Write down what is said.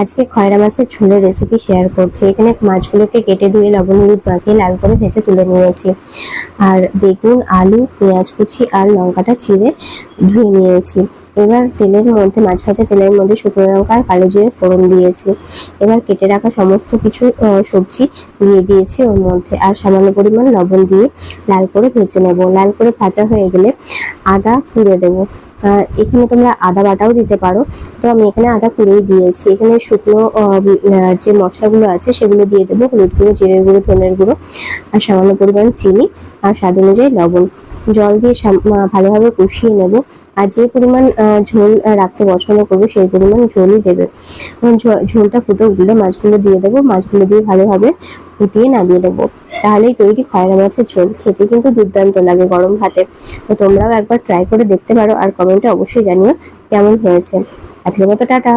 আজকে খয়রা মাছের ঝোলের রেসিপি শেয়ার করছি। এখানে মাছগুলোকে কেটে ধুয়ে লবণ হলুদ মাখিয়ে লাল করে ভেজে তুলে নিয়েছি। আর বেগুন, আলু, পেঁয়াজ কুচি আর লঙ্কাটা চিড়ে ধুয়ে নিয়েছি। এবার মাছ ভাজা তেলের মধ্যে শুকনো লঙ্কা আর কালো জিরে ফোড়ন দিয়েছি। এবার কেটে রাখা সমস্ত কিছু সবজি দিয়ে দিয়েছি ওর মধ্যে, আর সামান্য পরিমাণ লবণ দিয়ে লাল করে ভেজে নেব। লাল করে ভাজা হয়ে গেলে আদা কুড়ে দেবো। এখানে তোমরা আদা বাটাও দিতে পারো, তো আমি এখানে আদা কুড়েই দিয়েছি। এখানে শুকনো যে মশলাগুলো আছে সেগুলো দিয়ে দেবো: হলুদ গুঁড়ো, জিরের গুঁড়ো, ধনের গুঁড়ো, আর সামান্য পরিমাণ চিনি, আর স্বাদ অনুযায়ী লবণ। জল দিয়ে ভালোভাবে কষিয়ে নেব। আর যে পরিমাণ ঝোল রাখতে পছন্দ করবে সেই পরিমাণ ঝোলই দেবে। ঝোলটা ফুটে উঠলে মাছগুলো দিয়ে দেবো। মাছগুলো দিয়ে ভালোভাবে ফুটিয়ে নামিয়ে দেবো। তাহলেই তৈরি খয়রা মাছের ঝোল। খেতে কিন্তু দুর্দান্ত লাগে গরম ভাতে। তো তোমরাও একবার ট্রাই করে দেখতে পারো, আর কমেন্টে অবশ্যই জানিও কেমন হয়েছে। আজকের মতো টাটা।